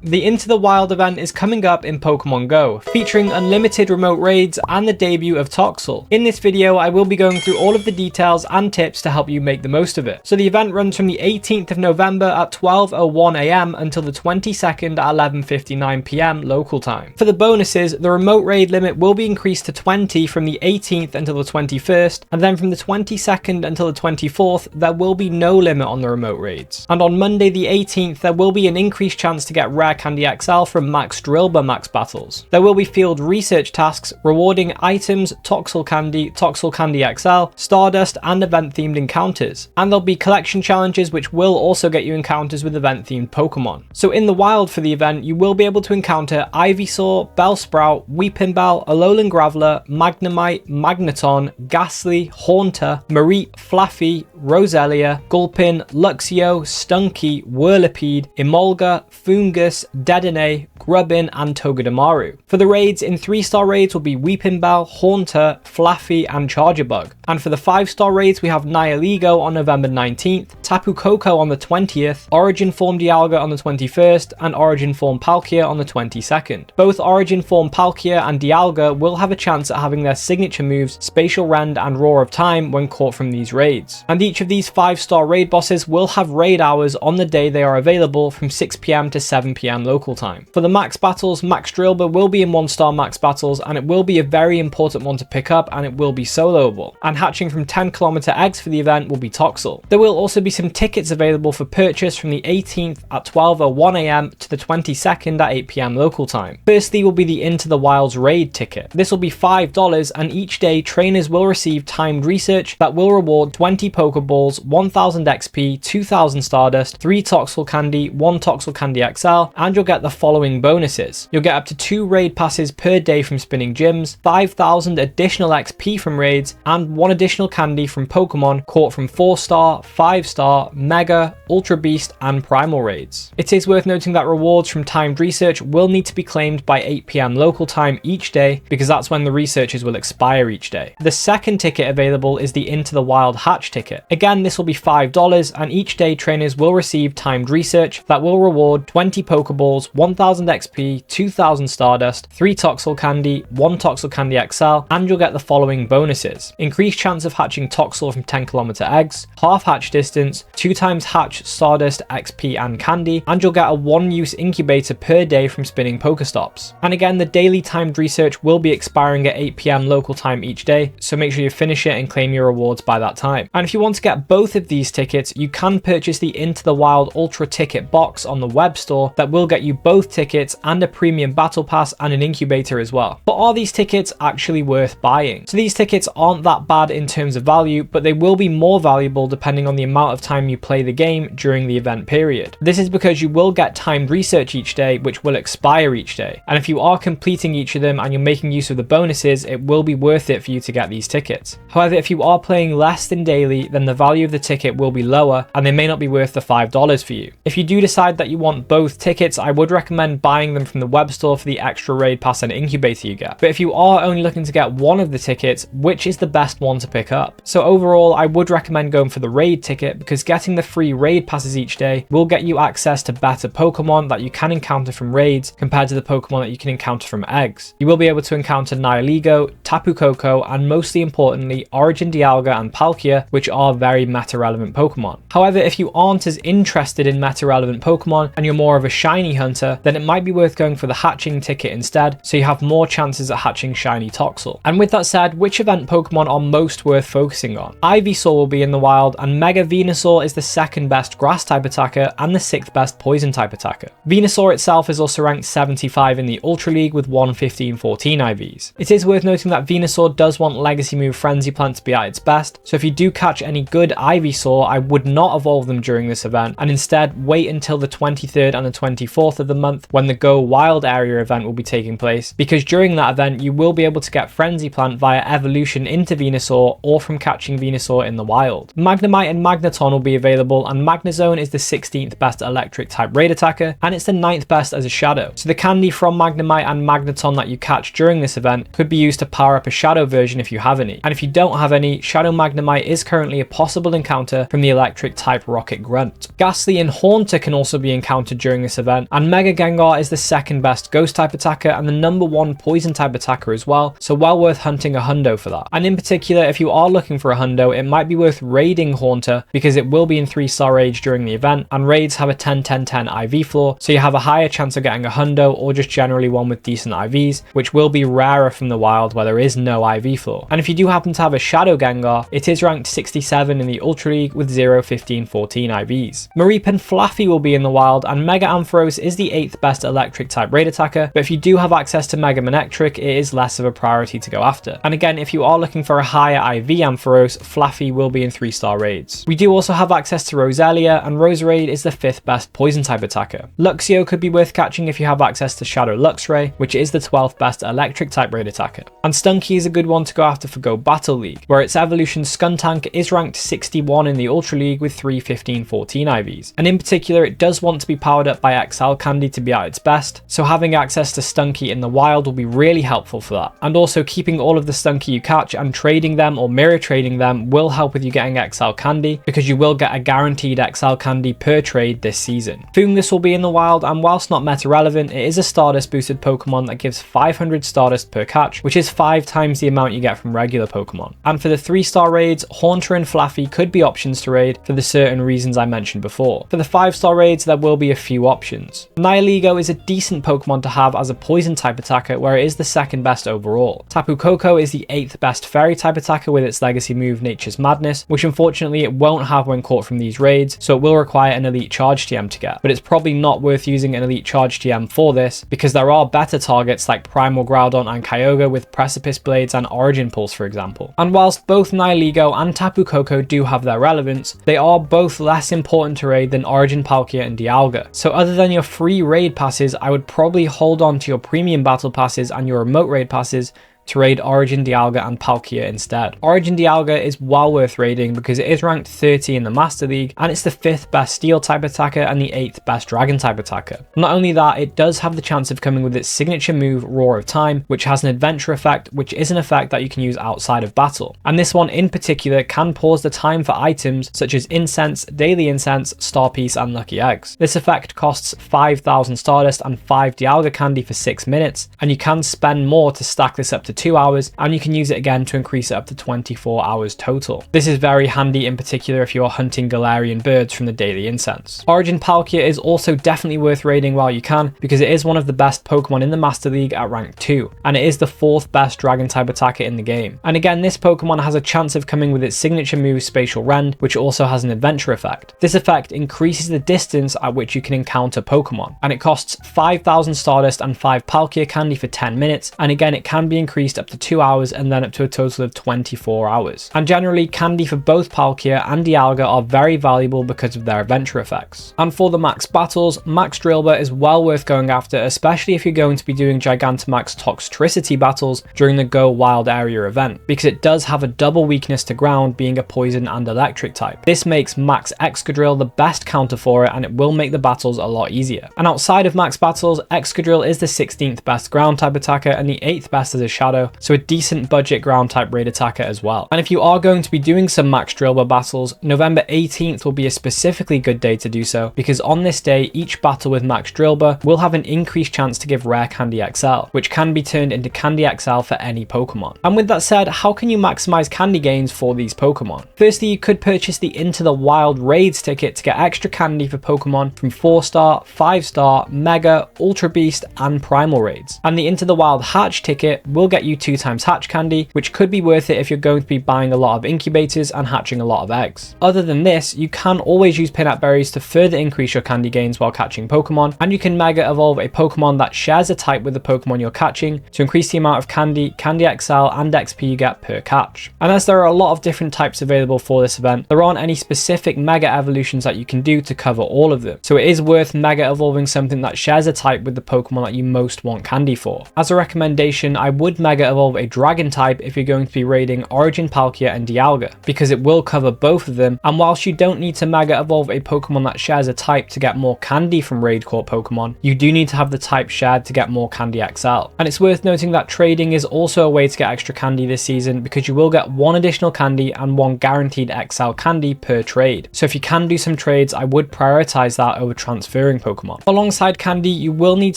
The Into the Wild event is coming up in Pokemon Go, featuring unlimited remote raids and the debut of Toxel. In this video, I will be going through all of the details and tips to help you make the most of it. So the event runs from the 18th of November at 12:01 AM until the 22nd at 11:59 PM local time. For the bonuses, the remote raid limit will be increased to 20 from the 18th until the 21st, and then from the 22nd until the 24th, there will be no limit on the remote raids. And on Monday the 18th, there will be an increased chance to get Rare Candy XL from Max Drillbur Max Battles. There will be field research tasks rewarding items, Toxel Candy XL, Stardust, and event-themed encounters. And there'll be collection challenges which will also get you encounters with event-themed Pokemon. So in the wild for the event, you will be able to encounter Ivysaur, Bellsprout, Weepinbell, Alolan Graveler, Magnemite, Magneton, Ghastly, Haunter, Mareep, Flaffy, Roselia, Gulpin, Luxio, Stunky, Whirlipede, Emolga, Foongus, Dedenne, Grubbin, and Togedemaru. For the raids, in 3-star raids will be Weepinbell, Haunter, Flaffy, and Charjabug. And for the 5-star raids, we have Nihilego on November 19th, Tapu Koko on the 20th, Origin Form Dialga on the 21st, and Origin Form Palkia on the 22nd. Both Origin Form Palkia and Dialga will have a chance at having their signature moves Spatial Rend and Roar of Time when caught from these raids. And each of these 5-star raid bosses will have raid hours on the day they are available from 6 PM to 7 PM local time. For the max battles, Max Drillbur will be in 1-star max battles, and it will be a very important one to pick up, and it will be soloable. And hatching from 10km eggs for the event will be Toxel. There will also be some tickets available for purchase from the 18th at 12:01 AM to the 22nd at 8 PM local time. Firstly will be the Into the Wilds raid ticket. This will be $5, and each day trainers will receive timed research that will reward 20 Pokeballs, 1000 XP, 2000 Stardust, 3 Toxel Candy, 1 Toxel Candy XL, and you'll get the following bonuses. You'll get up to 2 raid passes per day from spinning gyms, 5000 additional XP from raids, and 1 additional candy from Pokemon caught from 4-star, 5-star, Mega, Ultra Beast, and Primal raids. It is worth noting that rewards from timed research will need to be claimed by 8 PM local time each day, because that's when the researches will expire each day. The second ticket available is the Into the Wild hatch ticket. Again, this will be $5, and each day trainers will receive timed research that will reward 20 Pokeballs, 1000 XP, 2000 Stardust, 3 Toxel Candy, 1 Toxel Candy XL, and you'll get the following bonuses. Increased chance of hatching Toxel from 10km eggs, half hatch distance, 2 times hatch Stardust, XP, and candy, and you'll get a 1-use incubator per day from spinning Pokestops. And again, the daily timed research will be expiring at 8 PM local time each day, so make sure you finish it and claim your rewards by that time. And if you want to get both of these tickets, you can purchase the Into the Wild Ultra Ticket box on the web store that will get you both tickets and a premium battle pass and an incubator as well. But are these tickets actually worth buying? So these tickets aren't that bad in terms of value, but they will be more valuable depending on the amount of time you play the game during the event period. This is because you will get timed research each day, which will expire each day. And if you are completing each of them and you're making use of the bonuses, it will be worth it for you to get these tickets. However, if you are playing less than daily, then the value of the ticket will be lower, and they may not be worth the $5 for you. If you do decide that you want both tickets, I would recommend buying them from the web store for the extra raid pass and incubator you get. But if you are only looking to get one of the tickets, which is the best one to pick up? So overall, I would recommend going for the raid ticket, because getting the free raid passes each day will get you access to better Pokemon that you can encounter from raids compared to the Pokemon that you can encounter from eggs. You will be able to encounter Nihilego, Tapu Koko, and mostly importantly, Origin Dialga and Palkia, which are very meta-relevant Pokemon. However, if you aren't as interested in meta-relevant Pokemon and you're more of a shiny hunter, then it might be worth going for the hatching ticket instead, so you have more chances at hatching shiny Toxel. And with that said, which event Pokemon are most worth focusing on? Ivysaur will be in the wild, and Mega Venusaur is the 2nd best grass type attacker and the 6th best poison type attacker. Venusaur itself is also ranked 75 in the Ultra League with 115-14 IVs. It is worth noting that Venusaur does want Legacy move Frenzy Plant to be at its best, so if you do catch any good Ivysaur, I would not evolve them during this event, and instead wait until the 23rd and the 24th of the month when the Go Wild area event will be taking place, because during that event you will be able to get Frenzy Plant via evolution into Venusaur or from catching Venusaur in the wild. Magnemite and Magneton will be available, and Magnezone is the 16th best electric type raid attacker, and it's the 9th best as a shadow. So the candy from Magnemite and Magneton that you catch during this event could be used to power up a shadow version if you have any. And if you don't have any, Shadow Magnemite is currently a possible encounter from the electric type Rocket Grunt. Ghastly and Haunter can also be encountered during this event, and Mega Gengar Gengar is the second best ghost type attacker and the #1 poison type attacker as well, so well worth hunting a hundo for that. And in particular, if you are looking for a hundo, it might be worth raiding Haunter because it will be in 3-star raids during the event, and raids have a 10-10-10 IV floor, so you have a higher chance of getting a hundo or just generally one with decent IVs, which will be rarer from the wild where there is no IV floor. And if you do happen to have a Shadow Gengar, it is ranked 67 in the Ultra League with 0, 15, 14 IVs. Mareep and Flaffy will be in the wild, and Mega Ampharos is the 8th best electric type raid attacker, but if you do have access to Mega Manectric, it is less of a priority to go after. And again, if you are looking for a higher IV Ampharos, Flaffy will be in 3-star raids. We do also have access to Roselia, and Roserade is the 5th best poison type attacker. Luxio could be worth catching if you have access to Shadow Luxray, which is the 12th best electric type raid attacker. And Stunky is a good one to go after for Go Battle League, where its evolution Skuntank is ranked 61 in the Ultra League with 3, 15, 14 IVs. And in particular, it does want to be powered up by XL Candy to be at its best, so having access to Stunky in the wild will be really helpful for that. And also keeping all of the Stunky you catch and trading them or mirror trading them will help with you getting XL Candy, because you will get a guaranteed XL Candy per trade this season. Foongus will be in the wild, and whilst not meta relevant, it is a Stardust boosted Pokemon that gives 500 Stardust per catch, which is 5 times the amount you get from regular Pokemon. And for the 3-star raids, Haunter and Flaffy could be options to raid for the certain reasons I mentioned before. For the 5-star raids, there will be a few options. Nihilego is a decent Pokemon to have as a poison type attacker, where it is the 2nd best overall. Tapu Koko is the 8th best fairy type attacker with its legacy move Nature's Madness, which unfortunately it won't have when caught from these raids, so it will require an elite charge TM to get. But it's probably not worth using an elite charge TM for this, because there are better targets like Primal Groudon and Kyogre with Precipice Blades and Origin Pulse, for example. And whilst both Nihilego and Tapu Koko do have their relevance, they are both less important to raid than Origin Palkia and Dialga. So other than your free raid passes, I would probably hold on to your premium battle passes and your remote raid passes to raid Origin Dialga and Palkia instead. Origin Dialga is well worth raiding because it is ranked 30 in the Master League, and it's the 5th best Steel type attacker and the 8th best Dragon type attacker. Not only that, it does have the chance of coming with its signature move Roar of Time, which has an adventure effect, which is an effect that you can use outside of battle. And this one in particular can pause the time for items such as Incense, Daily Incense, Star Piece and Lucky Eggs. This effect costs 5,000 Stardust and 5 Dialga Candy for 6 minutes, and you can spend more to stack this up to 2 hours, and you can use it again to increase it up to 24 hours total. This is very handy in particular if you're hunting Galarian birds from the Daily Incense. Origin Palkia is also definitely worth raiding while you can, because it is one of the best Pokemon in the Master League at rank 2, and it is the 4th best Dragon type attacker in the game. And again, this Pokemon has a chance of coming with its signature move Spatial Rend, which also has an adventure effect. This effect increases the distance at which you can encounter Pokemon, and it costs 5,000 Stardust and 5 Palkia Candy for 10 minutes, and again it can be increased up to 2 hours and then up to a total of 24 hours. And generally, candy for both Palkia and Dialga are very valuable because of their adventure effects. And for the max battles, Max Drillbur is well worth going after, especially if you're going to be doing Gigantamax Toxtricity battles during the Go Wild Area event, because it does have a double weakness to ground, being a poison and electric type. This makes Max Excadrill the best counter for it, and it will make the battles a lot easier. And outside of max battles, Excadrill is the 16th best ground type attacker and the 8th best as a shadow, so a decent budget ground type raid attacker as well. And if you are going to be doing some Max Drillbur battles, November 18th will be a specifically good day to do so, because on this day, each battle with Max Drillbur will have an increased chance to give Rare Candy XL, which can be turned into Candy XL for any Pokemon. And with that said, how can you maximize candy gains for these Pokemon? Firstly, you could purchase the Into the Wild Raids ticket to get extra candy for Pokemon from 4-star, 5-star, Mega, Ultra Beast, and Primal raids. And the Into the Wild Hatch ticket will get you 2 times hatch candy, which could be worth it if you're going to be buying a lot of incubators and hatching a lot of eggs. Other than this, you can always use Pinap Berries to further increase your candy gains while catching Pokemon, and you can Mega Evolve a Pokemon that shares a type with the Pokemon you're catching to increase the amount of candy, Candy XL, and XP you get per catch. And as there are a lot of different types available for this event, there aren't any specific Mega Evolutions that you can do to cover all of them, so it is worth Mega Evolving something that shares a type with the Pokemon that you most want candy for. As a recommendation, I would Mega Mega Evolve a Dragon type if you're going to be raiding Origin Palkia and Dialga, because it will cover both of them, and whilst you don't need to Mega Evolve a Pokemon that shares a type to get more candy from raid caught Pokemon, you do need to have the type shared to get more candy XL. And it's worth noting that trading is also a way to get extra candy this season, because you will get 1 additional candy and 1 guaranteed XL candy per trade. So if you can do some trades, I would prioritize that over transferring Pokemon. Alongside candy, you will need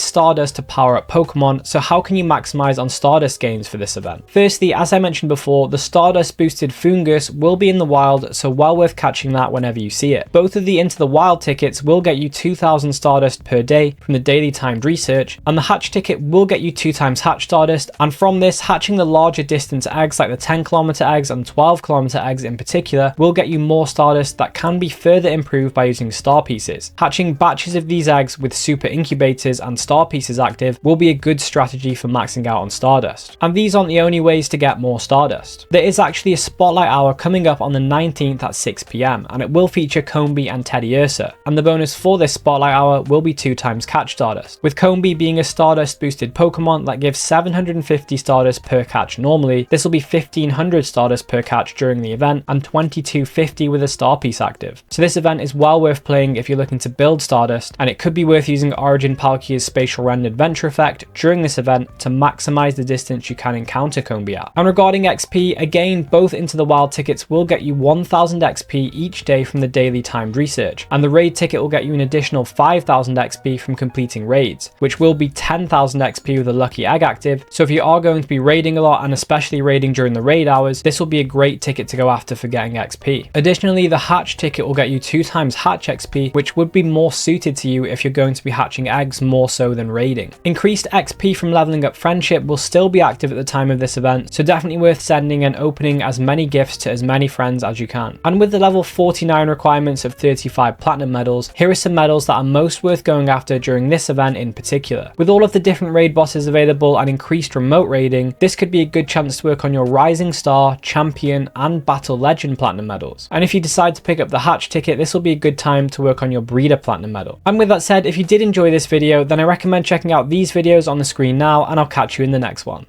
Stardust to power up Pokemon, so how can you maximize on Stardust gains for this event? Firstly, as I mentioned before, the Stardust boosted Foongus will be in the wild, so well worth catching that whenever you see it. Both of the Into the Wild tickets will get you 2000 Stardust per day from the daily timed research, and the Hatch ticket will get you 2 times Hatch Stardust, and from this, hatching the larger distance eggs like the 10km eggs and 12km eggs in particular will get you more Stardust that can be further improved by using star pieces. Hatching batches of these eggs with super incubators and star pieces active will be a good strategy for maxing out on Stardust. And these aren't the only ways to get more Stardust. There is actually a Spotlight Hour coming up on the 19th at 6 PM, and it will feature Combee and Teddiursa, and the bonus for this Spotlight Hour will be 2 times Catch Stardust, with Combee being a Stardust boosted Pokemon that gives 750 Stardust per catch normally. This will be 1500 Stardust per catch during the event and 2250 with a star piece active. So this event is well worth playing if you're looking to build Stardust, and it could be worth using Origin Palkia's Spatial Rendered Venture effect during this event to maximize the distance you can encounter Combee at. And regarding XP, again, both Into the Wild tickets will get you 1000 XP each day from the daily timed research, and the raid ticket will get you an additional 5000 XP from completing raids, which will be 10,000 XP with a lucky egg active. So if you are going to be raiding a lot, and especially raiding during the raid hours, this will be a great ticket to go after for getting XP. Additionally, the Hatch ticket will get you 2 times Hatch XP, which would be more suited to you if you're going to be hatching eggs more so than raiding. Increased XP from leveling up Friendship will still be active at the time of this event, so definitely worth sending and opening as many gifts to as many friends as you can. And with the level 49 requirements of 35 platinum medals, here are some medals that are most worth going after during this event in particular. With all of the different raid bosses available and increased remote raiding, this could be a good chance to work on your Rising Star, Champion and Battle Legend platinum medals. And if you decide to pick up the Hatch ticket, this will be a good time to work on your Breeder platinum medal. And with that said, if you did enjoy this video, then I recommend checking out these videos on the screen now, and I'll catch you in the next one.